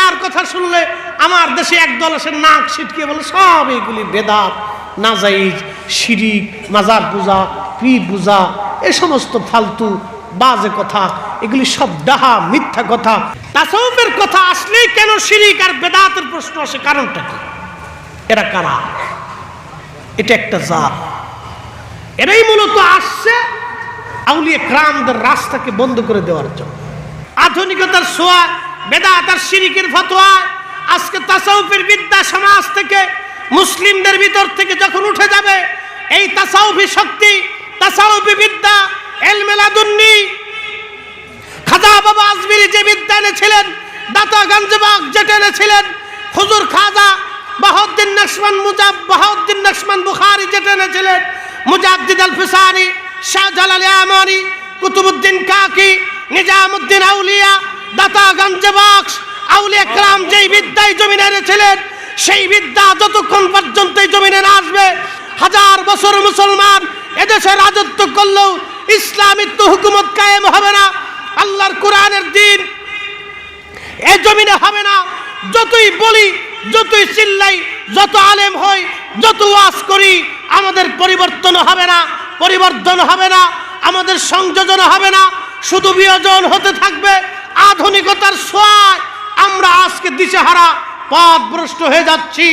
বিদ্যার কথা শুনলে আমার দেশে একদল আসে নাক ছিটকে বলে সব এইগুলি বেদাত, নাজাইজ, শিরিক, মাজার পূজা, পীর পূজা, এ সমস্ত ফালতু বাজে কথা, এগুলি সব ডাহা মিথ্যা কথা। তাসাউফের কথা আসলেই কেন শিরিক আর বেদাতের প্রশ্ন আসে? কারণটা কি? এরা কারা? এটা একটা জাত। এরাই মূলত আসছে আউলিয়া কেরামদের রাস্তাকে বন্ধ করে দেওয়ার জন্য। আধুনিকতার ছোঁয়া, বেদাত আর শিরিকের ফতোয়া আজকে তাসাউফের বিদ্যা সমাজ থেকে, মুসলিমদের ভিতর থেকে যখন উঠে যাবে, এই তাসাউফি শক্তি, তাসাউফি বিদ্যা, ইলমে লাদুন্নি, খাজা বাবা আজমিরি যে বিদ্যা এনেছিলেন, দাতা গঞ্জবাগ যেটা এনেছিলেন, হুজুর খাজা বাহাউদ্দিন নকশবন্দ বুখারী যেটা এনেছিলেন, মুজাদ্দিদ আল ফিসানি, শাহজালাল ইয়ামানি, কুতুবউদ্দিন কাকি, নিজামউদ্দিন আউলিয়া, দাতা গঞ্জবাগ আউলিয়া কেরাম যেই বিদ্যায় জমিনে এনেছিলেন, সেই বিদ্যা যতক্ষণ পর্যন্ত এই জমিনে না আসবে, হাজার বছর মুসলমান এদেশে রাজত্ব করলেও ইসলামিক তো হুকুমত কায়েম হবে না, আল্লাহর কোরআনের দিন এই জমিনে হবে না। যতই বলি, যতই চিল্লাই, যত আলেম হই, যত ওয়াজ করি, আমাদের পরিবর্তন হবে না, পরিবর্তন হবে না, আমাদের সংযোজন হবে না, শুধু বিয়োজন হতে থাকবে। আধুনিকতার ছোঁয়ায় আমরা আজকে দিশেহারা, পথভ্রষ্ট হয়ে যাচ্ছি।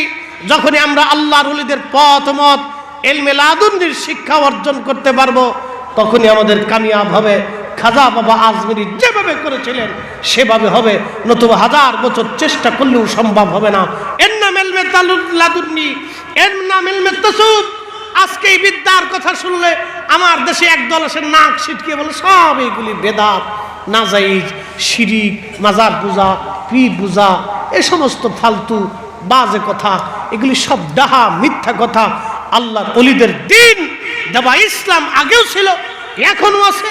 যখনই আমরা আল্লাহর ওলিদের পথ মত, ইলমে লাদুন্নির শিক্ষা অর্জন করতে পারবো, তখনই আমাদের কামিয়াব হবে। খাজা বাবা আজমিরি যেভাবে করেছিলেন সেভাবে হবে, নতুবা হাজার বছর চেষ্টা করলেও সম্ভব হবে না। এর নাম ইলমে লাদুন্নি, এর নাম ইলমে তাসাউফ। আজকে এই বিদ্যার কথা শুনলে আমার দেশে একদল আসে নাক ছিটকে বলে সব এইগুলি বেদাত, নাজাইজ, শিরিক, মাজার পূজা, পীর পূজা, এ সমস্ত ফালতু বাজে কথা, এগুলি সব ডাহা মিথ্যা কথা। আল্লাহর ওলিদের দিন দেওয়া ইসলাম আগেও ছিল, এখনো আছে,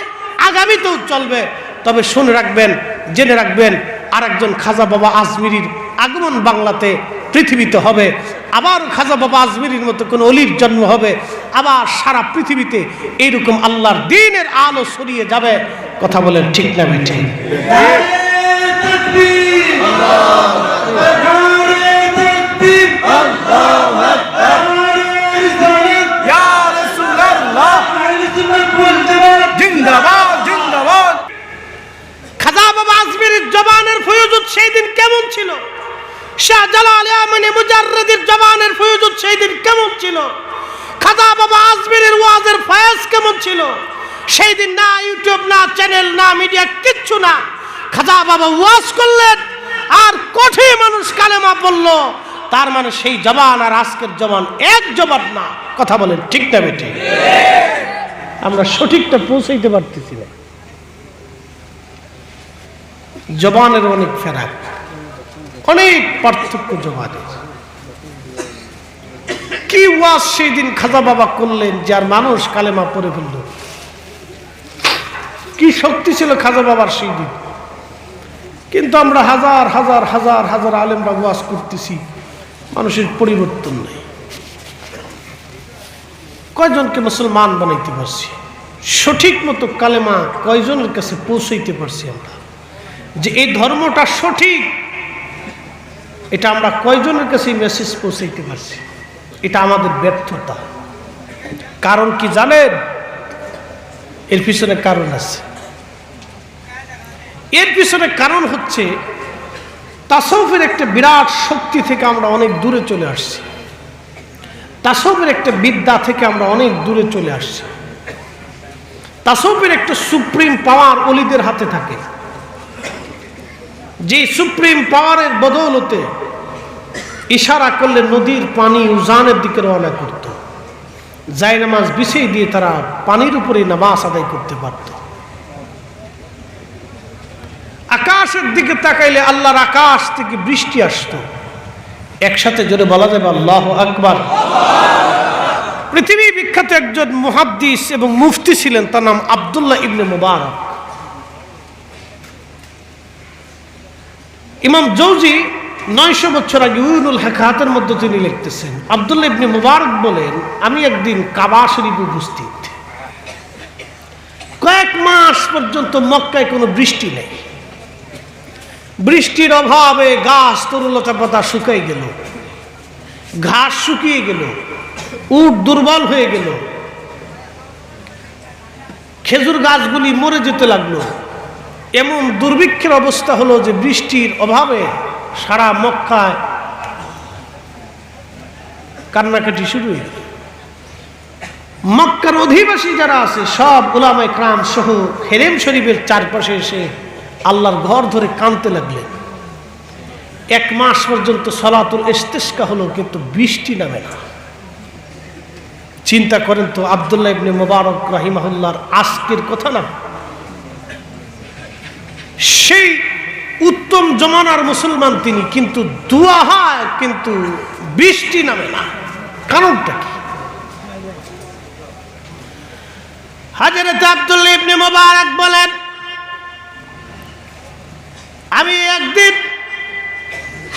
আগামীতেও চলবে। তবে শুনে রাখবেন, জেনে রাখবেন, আর একজন খাজা বাবা আজমিরির আগমন বাংলাতে, পৃথিবীতে হবে। আবার খাজা বাবা আজমিরির মতো কোন অলির জন্ম হবে, আবার সারা পৃথিবীতে এইরকম আল্লাহর দ্বীনের আলো ছড়িয়ে যাবে। কথা বলেন ঠিক না ঠিক? খাজা বাবা আজমিরের জবানের ফয়জুদ সেই দিন কেমন ছিল? শাহজালাল ইয়ামানি মুজাররিদের জবানের ফয়জুদ সেই দিন কেমন ছিল? খাজা বাবা আজমিরের ওয়াজের ফয়েজ কেমন ছিল সেই দিন? না ইউটিউব, না চ্যানেল, না মিডিয়া, কিচ্ছু না। খাজা বাবা ওয়াজ করলেন আর কোটি মানুষ কালেমা পড়ল। তার মানে সেই জবান আর আজকের জবান এক জবান না। কথা বলেন ঠিক না বেঠিক? আমরা সঠিকটা পৌঁছাইতে পারতেছি না। জবানের অনেক ফেরাক, অনেক পার্থক্য জবানের। কি ওয়াজ সেই দিন খাজা বাবা করলেন, যার মানুষ কালেমা পড়ে ফেলল। কি শক্তি ছিল খাজা বাবার সেই দিন। কিন্তু আমরা হাজার হাজার হাজার হাজার আলেমরা ওয়াজ করতেছি, মানুষের পরিবর্তন নেই। কয়জনকে মুসলমান বানাইতে পারছি? সঠিক মতো কালেমা কয়জনের কাছে পৌঁছাইতে পারছি আমরা? যে এই ধর্মটা সঠিক, এটা আমরা কয়জনের কাছে মেসেজ পৌঁছাইতে পারছি? এটা আমাদের ব্যর্থতা। কারণ কি জানেন? এর পিছনে কারণ আছে। এর পিছনে কারণ হচ্ছে তাসাউফের একটা বিরাট শক্তি থেকে আমরা অনেক দূরে চলে আসছি। তাসাউফের একটা বিদ্যা থেকে আমরা অনেক দূরে চলে আসছি। তাসাউফের একটা সুপ্রিম পাওয়ার ওলিদের হাতে থাকে, যে সুপ্রিম পাওয়ারের বদৌলতে ইশারা করলে নদীর পানি উজানের দিকে রওনা করত। জায়নামাজ বিছিয়ে দিয়ে তারা পানির উপরে নামাজ আদায় করতে পারত। আকাশের দিকে তাকাইলে আল্লাহর আকাশ থেকে বৃষ্টি আসতো। একসাথে জোরে বলা যাবে আল্লাহু আকবার। পৃথিবী বিখ্যাত একজন মুহাদ্দিস এবং মুফতি ছিলেন, তার নাম আব্দুল্লাহ ইবনে মুবারক। ইমাম জৌজি 900 বছর আগে উয়ুনুল হিকায়াতের মধ্যে তিনি লিখতেছেন, আব্দুল্লাহ ইবনে মুবারক বলেন, আমি একদিন কাবা শরীফে উপস্থিত। কয়েক মাস পর্যন্ত মক্কায় কোনো বৃষ্টি নেই। বৃষ্টির অভাবে গাছ তরুলতা পাতা শুকিয়ে গেল, ঘাস শুকিয়ে গেল, উট দুর্বল হয়ে গেল, খেজুর গাছগুলি মরে যেতে লাগলো। এমন দুর্ভিক্ষের অবস্থা হলো যে বৃষ্টির অভাবে সারা মক্কায় কান্নাকাটি শুরু হয়ে গেল। মক্কার অধিবাসী যারা আছে সব উলামায়ে কেরাম সহ হেরেম শরীফের চারপাশে এসে আল্লাহর ঘর ধরে কাঁদতে লাগলেন। 1 মাস পর্যন্ত সালাতুল ইস্তিসকা হলো, কিন্তু বৃষ্টি নামে না। চিন্তা করেন তো, আব্দুল্লাহ ইবনে মুবারক রাহিমাহুল্লাহর আজকের কথা না, সেই উত্তম জমানার মুসলমান তিনি, কিন্তু দোয়া হয় কিন্তু বৃষ্টি নামে না। কারণটা কি? হযরত আব্দুল্লাহ ইবনে মুবারক বলেন, আমি একদিন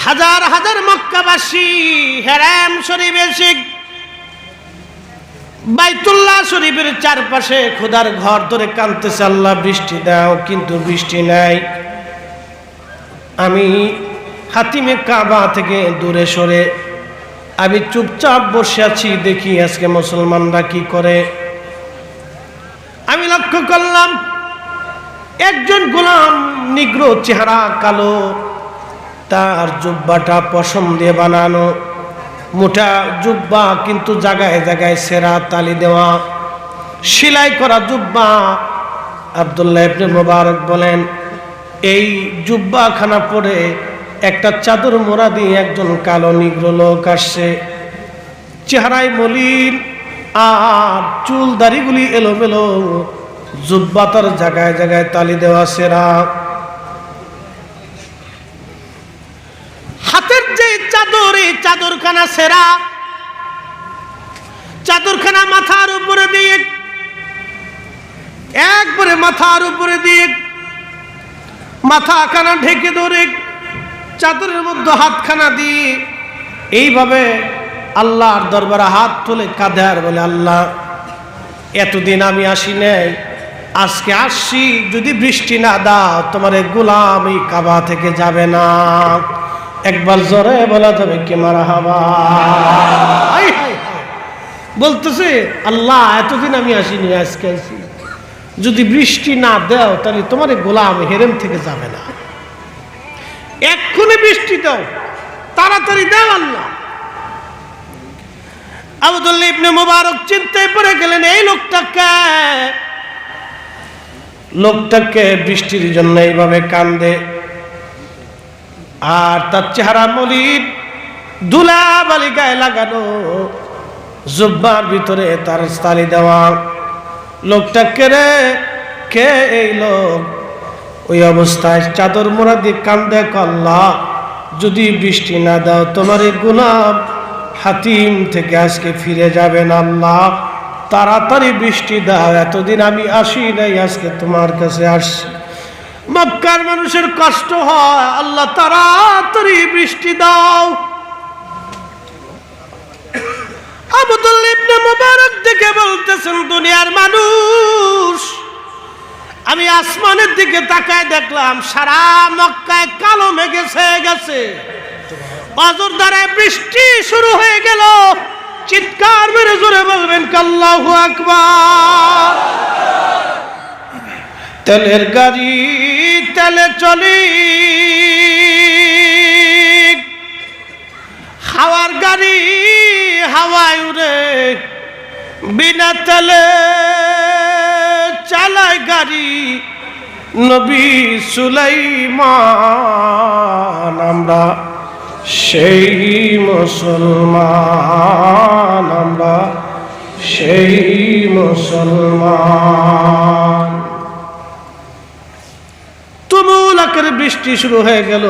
হাজার হাজার মক্কাবাসী হেরাম শরীফ এসে বাইতুল্লাহ শরীফের চারপাশে খোদার ঘর ধরে কাঁদতেছে, আল্লাহ বৃষ্টি দাও, কিন্তু বৃষ্টি নাই। আমি হাতিমে কাবা থেকে দূরে সরে আমি চুপচাপ বসে আছি, দেখি আজকে মুসলমানরা কি করে। আমি লক্ষ্য করলাম একজন গোলাম নিগ্রো চেহারা, কালো, তার জুব্বাটা পশম দিয়ে বানানো, মোটা জুব্বা, কিন্তু জায়গায় জায়গায় সেরা তালি দেওয়া, সেলাই করা জুব্বা। আব্দুল্লাহ ইবনে মুবারক বলেন, এই জুব্বা খানা পরে একটা চাদর মোড়া দিয়ে একজন কালো নিগ্রো লোক আসছে, চেহারায় মলিন আর চুল দাড়িগুলি এলোমেলো, জুব্বা তার জায়গায় জায়গায় তালি দেওয়া সেরা, হাতের যে চাদর, এই চাদরখানা সেরা, চাদরখানা মাথার উপরে দিয়ে, একবারে মাথার উপরে দিয়ে মাথাখানা ঢেকে ধরে চাদরের মধ্যে হাতখানা দিয়ে এইভাবে আল্লাহর দরবারে হাত তুলে কাঁদে আর বলে, আল্লাহ এতদিন আমি আসি নাই, আজকে আসছি, যদি বৃষ্টি না দাও তোমার গোলাম এই কাবা থেকে যাবে না। একবার জোরে বলা যাবে কি মারহাবা। বলতেছে, আল্লাহ এতদিন আমি আসিনি, আজকে আসি, যদি বৃষ্টি না দাও তাহলে তোমার গোলাম হেরেম থেকে যাবে না। এক্ষুনি বৃষ্টি দাও, তাড়াতাড়ি দাও আল্লাহ। আব্দুল্লাহ ইবনে মুবারক চিন্তায় পড়ে গেলেন, এই লোকটাকে বৃষ্টির জন্য এইভাবে কান্দে, আর তার চেহারা মলিন, ধুলা বালি গায়ে লাগানো, জুব্বার ভিতরে তার তালি দেওয়া। লোকটাকে রে, কে এই লোক? ওই অবস্থায় চাদর মোড়া দিয়ে কান্দে, আল্লাহ যদি বৃষ্টি না দাও তোমার এই গোলাম হাতিম থেকে আজকে ফিরে যাবেন, আল্লাহ তাড়াতাড়ি বৃষ্টি দাও, এতদিন আমি আসি নাই, আজকে তোমার কাছে আসছি। মক্কার মানুষের কষ্ট হয়, আল্লাহ তাড়াতাড়ি বৃষ্টি দাও। আব্দুল্লাহ ইবনে মুবারক দেখে বলতেছেন, দুনিয়ার মানুষ, আমি আসমানের দিকে তাকায় দেখলাম সারা মক্কায় কালো মেঘে ছেয়ে গেছে, অজর দ্বারা বৃষ্টি শুরু হয়ে গেল। চিৎকার মেরে জোরে বলবেন আল্লাহু আকবার। তেলের গাড়ি তেলে চলি, হাওয়ার গাড়ি হাওয়ায় উড়ে, বিনা তেলে চালায় গাড়ি নবী সুলাইমান। আমরা সেই মুসলমান, আমরা সেই মুসলমান। তুমুল আকারে বৃষ্টি শুরু হয়ে গেল।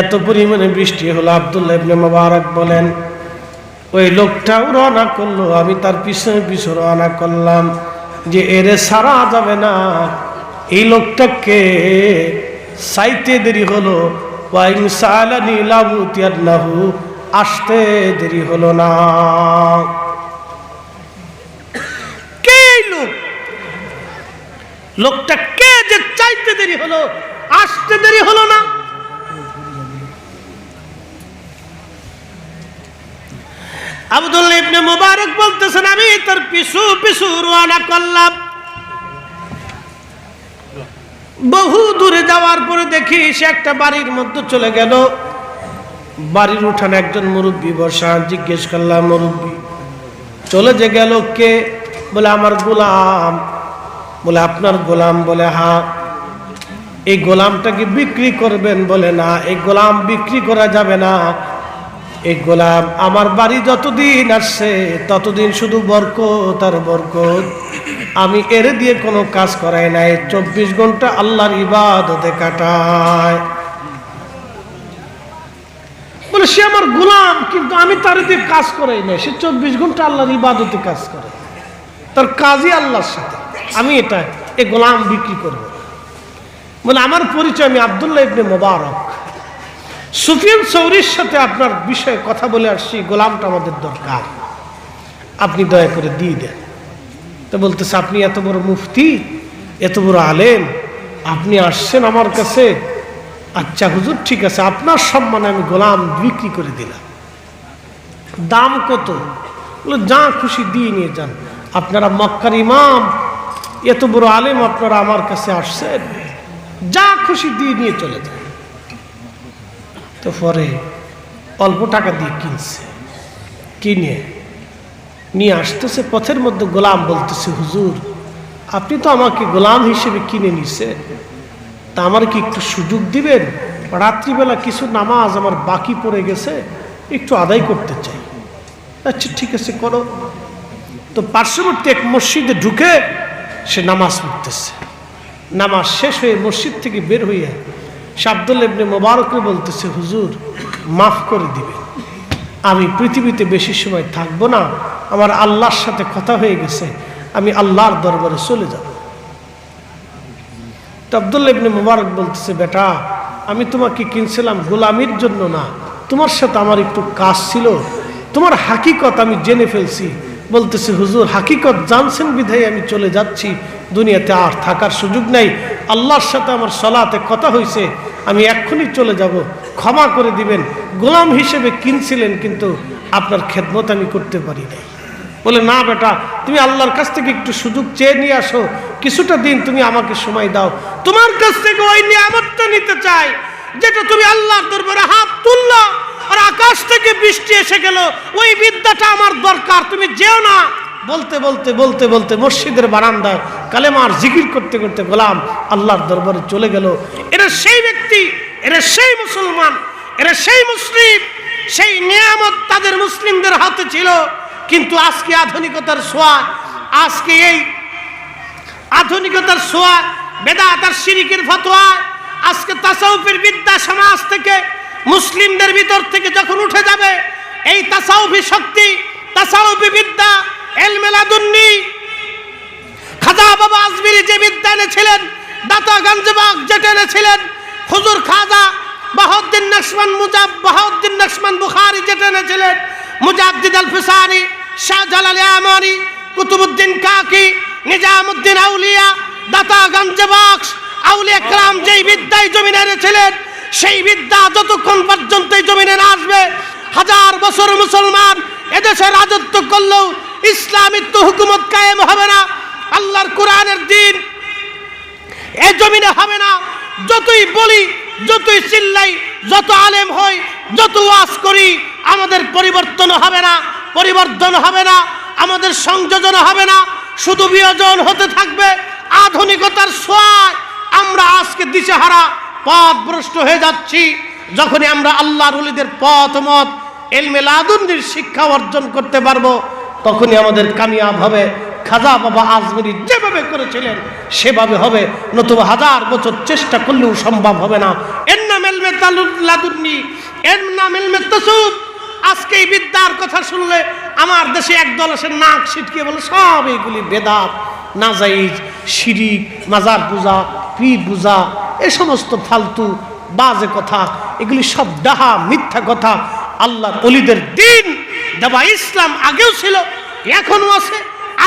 এত পরিমাণে বৃষ্টি হলো, আব্দুল্লাহ ইবনে মুবারক বলেন, ওই লোকটাও রওনা করলো, আমি তার পিছনে পিছনে রওনা করলাম, যে এরে সারা যাবে না। এই লোকটাকে চাইতে দেরি হলো, আসতে দেরি হলো না। কে লোকটা কে যে চাইতে দেরি হলো, আসতে দেরি হলো না। আব্দুল্লাহ ইবনে মুবারক বলতেছেন, আমি তার পিছু পিছু রওনা করলাম। বহু দূরে যাওয়ার পরে দেখি সে একটা বাড়ির মধ্যে চলে গেল। বাড়ির উঠানে একজন মুরব্বী বসা। জিজ্ঞেস করলাম, মুরব্বী চলে যে গেল কে? বলে আমার গোলাম। বলে আপনার গোলাম? বলে হ্যাঁ। এই গোলামটাকে বিক্রি করবেন? বলে না, এই গোলাম বিক্রি করা যাবে না। এই গোলাম আমার বাড়ি যতদিন আসছে ততদিন শুধু বরকত আর বরকত। আমি এর দিয়ে কোনো কাজ করাই নাই, 24 ঘন্টা আল্লাহর ইবাদতে কাটায়। বলে সে আমার গোলাম, কিন্তু আমি তার দিয়ে কাজ করাই নাই। সে 24 ঘন্টা আল্লাহর ইবাদতে কাজ করে, তার কাজই আল্লাহর সাথে। আমি এটা এই গোলাম বিক্রি করব। বলে আমার পরিচয়, আমি আব্দুল্লাহ ইবনে মুবারক, সুফিয়ান সৌরির সাথে আপনার বিষয়ে কথা বলে আসছি। গোলামটা আমাদের দরকার, আপনি দয়া করে দিয়ে দেন। তো বলতেছে, আপনি এত বড় মুফতি, এত বড় আলেম, আপনি আসছেন আমার কাছে? আচ্ছা হুজুর, ঠিক আছে, আপনার সম্মানে আমি গোলাম বিক্রি করে দিলাম। দাম কত? বলে যা খুশি দিয়ে নিয়ে যান। আপনারা মক্কার ইমাম, এত বড় আলেম, আপনারা আমার কাছে আসছেন, যা খুশি দিয়ে নিয়ে চলে যান। তো পরে অল্প টাকা দিয়ে কিনছে, কিনে নিয়ে আসতেছে। পথের মধ্যে গোলাম বলতেছে, হুজুর আপনি তো আমাকে গোলাম হিসেবে কিনে নিছেন, তা আমার কি একটু সুযোগ দিবেন? রাত্রিবেলা কিছু নামাজ আমার বাকি পড়ে গেছে, একটু আদায় করতে চাই। আচ্ছা ঠিক আছে, করো। তো পার্শ্ববর্তী এক মসজিদে ঢুকে সে নামাজ পড়তেছে। নামাজ শেষ হয়ে মসজিদ থেকে বের হইয়া সে আব্দুল্লাহ ইবনে মুবারককে বলতেছে, হুজুর মাফ করে দিবেন, আমি পৃথিবীতে বেশি সময় থাকবো না, আমার আল্লাহর সাথে কথা হয়ে গেছে, আমি আল্লাহর দরবারে চলে যাব। তো আব্দুল্লাহ ইবনে মুবারক বলতেছে, বেটা আমি তোমাকে কিনছিলাম গোলামির জন্য না, তোমার সাথে আমার একটু কাজ ছিল, তোমার হাকিকত আমি জেনে ফেলছি। বলতেছে, হুজুর হাকিকত জানছেন বিধায় আমি চলে যাচ্ছি, দুনিয়াতে আর থাকার সুযোগ নাই, আল্লাহর সাথে আমার সলাতে কথা হয়েছে, আমি এক্ষুনি চলে যাব, ক্ষমা করে দিবেন। গোলাম হিসেবে কিনছিলেন, কিন্তু আপনার খেদমত আমি করতে পারি নাই। বলে না বেটা, তুমি আল্লাহর কাছ থেকে একটু সুযোগ চেয়ে নিয়ে আসো, কিছুটা দিন তুমি আমাকে সময় দাও, তোমার কাছ থেকে ওই নিয়ামতটা নিতে চাই যেটা তুমি আল্লাহর দরবারে হাত তুললা আর আকাশ থেকে বৃষ্টি এসে গেল, ওই বিদ্যাটা আমার দরকার, তুমি যেও না। বলতে বলতে বলতে বলতে মসজিদের বারান্দায় কালেমার জিকির করতে করতে গোলাম আল্লাহর দরবারে চলে গেল। এরা সেই ব্যক্তি, এরা সেই মুসলমান, এরা সেই মুসলিম, সেই নিয়ামত তাদের মুসলিমদের হাতে ছিল। কিন্তু আজকে আধুনিকতার ছোঁয়া, আজকে এই আধুনিকতার ছোঁয়া, বেদাত আর শিরকের ফতোয়া, আজকে তাসাউফের বিদ্যা সমাজ থেকে মুসলিমদের ভিতর থেকে যখন উঠে যাবে, এই তাসাউফি শক্তি, তাসাউফি বিদ্যা, ইলমে লাদুন্নি, খাজা বাবা আজমিরি যে বিদ্যা এনেছিলেন, দাতা গঞ্জবাগ যেটা এনেছিলেন, হুজুর খাজা বাহাউদ্দিন নকশবন্দ বুখারী যেটা এনেছিলেন, মুজাদ্দিদ আল ফিসানি, শাহজালাল আমানি, কুতুবউদ্দিন কাকি, নিজামউদ্দিন আউলিয়া, দাতা গঞ্জবাগ, আউলিয়া کرام যেই বিদ্যায় জমিনে এনেছিলেন, সেই বিদ্যা যতক্ষণ পর্যন্ত এই জমিনে না আসবে, হাজার বছর মুসলমান এদেশে রাজত্ব করলেও ইসলামিক তো হুকুমত কায়েম হবে না, আল্লাহর কোরআনের দিন এই জমিনে হবে না। যতই বলি, যতই চিল্লাই, যত আলেম হই, যত ওয়াজ করি, আমাদের পরিবর্তন হবে না, পরিবর্তন হবে না, আমাদের সংযোজন হবে না, শুধু বিয়োজন হতে থাকবে। আধুনিকতার ছোঁয়ায় আমরা আজকে দিশেহারা, পথভ্রষ্ট হয়ে যাচ্ছি। যখনই আমরা আল্লাহর ওলিদের পথ মত ইলমে লাদুন্নির শিক্ষা অর্জন করতে পারবো, তখনই আমাদের কামিয়াব হবে। খাজা বাবা আজমিরি যেভাবে করেছিলেন সেভাবে হবে, নতুবা হাজার বছর চেষ্টা করলেও সম্ভব হবে না। এর নাম ইলমে লাদুন্নি, এর নাম ইলমে তাসাউফ। আজকে এই বিদ্যার কথা শুনলে আমার দেশে একদল আসে নাক ছিটকে বলে সব এইগুলি বেদাত, নাজাইজ, শিরিক, মাজার পূজা, পীর পূজা, এ সমস্ত ফালতু বাজে কথা, এগুলি সব ডাহা মিথ্যা কথা। আল্লাহর ওলিদের দিন দেওয়া ইসলাম আগেও ছিল, এখনো আছে,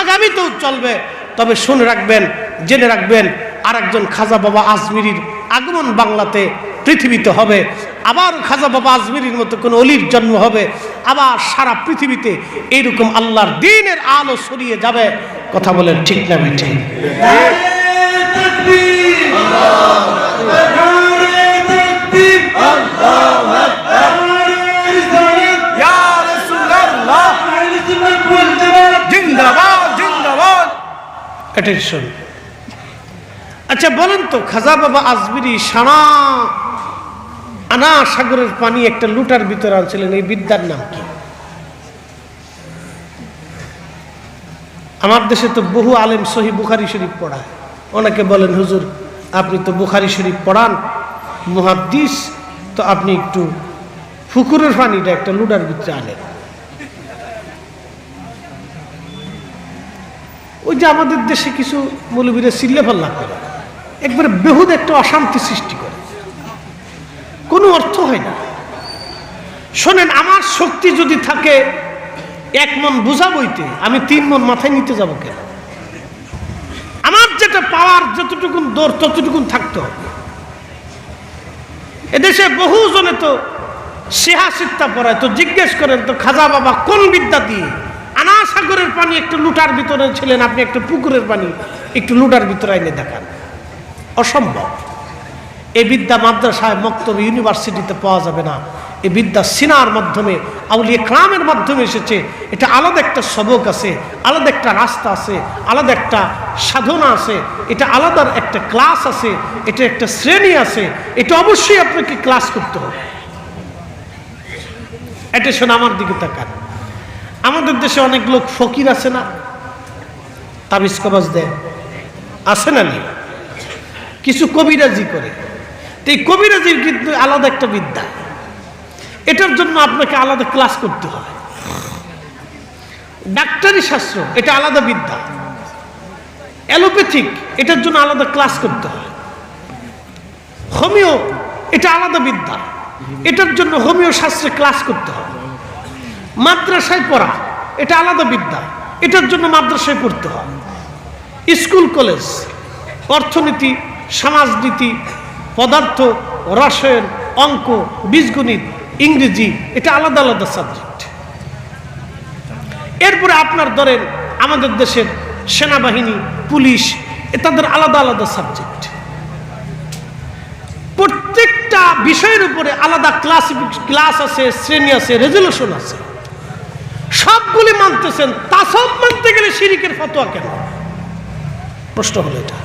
আগামীতেও চলবে। তবে শুনে রাখবেন, জেনে রাখবেন, আর একজন খাজা বাবা আজমিরির আগমন বাংলাতে পৃথিবীতে হবে, আবার খাজা বাবা আজমিরির মতো কোন অলির জন্ম হবে, আবার সারা পৃথিবীতে এইরকম আল্লাহর দ্বীনের আলো ছড়িয়ে যাবে। কথা বলেন ঠিক না বেঠে? আচ্ছা বলেন তো, খাজা বাবা আজমিরি সারা আনা সাগরের পানি একটা লুটার ভিতরে আনছিলেন, এই বিদ্যার নাম কি? আমার দেশে তো বহু আলেম সহি বুখারী শরীফ পড়ায়। অনেকে বলেন হুজুর আপনি তো বুখারী শরীফ পড়ান, মুহাদ্দিস, তো আপনি একটু পুকুরের পানিটা একটা লুটার ভিতরে আনেন। ওই যে আমাদের দেশে কিছু মৌলবীরা চিল্লে পাল্লা করে, একবারে বেহুদ একটা অশান্তি সৃষ্টি করে, কোনো অর্থ হয় না। শোনেন, আমার শক্তি যদি থাকে 1 মন বোঝা বইতে, আমি 3 মন মাথায় নিতে যাব কেন? আমার যেটা পাওয়ার, যতটুকুন দৌড় ততটুকুন থাকতে হবে। এদেশে বহু জনে তো সিহা সিত্তা পড়ায়, তো জিজ্ঞেস করেন তো খাজা বাবা কোন বিদ্যা দিয়ে আনা সাগরের পানি একটু লুটার ভিতরে ছিলেন, আপনি একটা পুকুরের পানি একটু লুটার ভিতরে এনে দেখান? অসম্ভব। এই বিদ্যা মাদ্রাসায়, মক্তবে, ইউনিভার্সিটিতে পাওয়া যাবে না। এই বিদ্যা সিনার মাধ্যমে, আউলিয়া কেরামের মাধ্যমে এসেছে। এটা আলাদা একটা সবক আছে, আলাদা একটা রাস্তা আছে, আলাদা একটা সাধনা আছে, এটা আলাদা একটা ক্লাস আছে, এটা একটা শ্রেণী আছে। এটা অবশ্যই আপনাকে ক্লাস করতে হবে। এটা শোনা, আমার দিকে তাকান। আমাদের দেশে অনেক লোক ফকির আছে না, তাবিজ কবজ দেয়, আছে না নেই? কিছু কবিরাজি করে। তো এই কবিরাজির কিন্তু আলাদা একটা বিদ্যা, এটার জন্য আপনাকে আলাদা ক্লাস করতে হয়। ডাক্তারি শাস্ত্র, এটা আলাদা বিদ্যা। অ্যালোপ্যাথিক, এটার জন্য আলাদা ক্লাস করতে হয়। হোমিও, এটা আলাদা বিদ্যা, এটার জন্য হোমিও শাস্ত্রে ক্লাস করতে হয়। মাদ্রাসায় পড়া, এটা আলাদা বিদ্যা, এটার জন্য মাদ্রাসায় পড়তে হয়। স্কুল কলেজ, অর্থনীতি, সমাজনীতি, পদার্থ, রসায়ন, অঙ্ক, বীজগণিত, ইংরেজি, এটা আলাদা আলাদা সাবজেক্ট। এরপরে আপনার ধরেন আমাদের দেশের সেনাবাহিনী, পুলিশ, তাদের আলাদা আলাদা সাবজেক্ট। প্রত্যেকটা বিষয়ের উপরে আলাদা ক্লাস আছে, শ্রেণী আছে, রেজুলেশন আছে। সবগুলি মানতেছেন, তাসব মানতে গেলে শিরিকের ফতোয়া কেন? প্রশ্ন হলো এটা।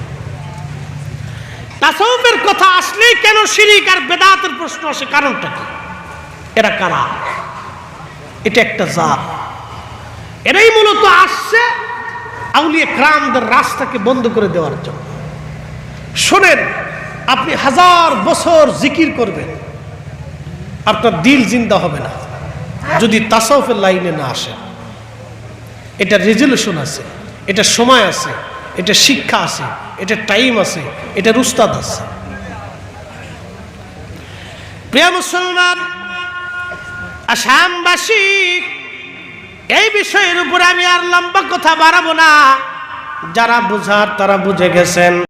তাসাউফের কথা আসলেই কেন শিরিক আর বেদাতের প্রশ্ন আসে? কারণটা কি? এরা কারা? এটা একটা জাত। এরাই মূলত আসছে আউলিয়া কেরামদের রাস্তাকে বন্ধ করে দেওয়ার জন্য। শোনেন, আপনি 1000 বছর জিকির করবেন, আপনার দিল জিন্দা হবে না যদি তাসাউফের লাইনে না আসে। এটা রেজুলেশন আছে, এটা সময় আছে, এটা শিক্ষা আছে, এটা টাইম আছে, এটার উস্তাদ আছে। প্রিয় মুসলমান, আসামবাসী, এই বিষয়ের উপরে আমি আর লম্বা কথা বাড়াবো না। যারা বুঝার তারা বুঝে গেছেন।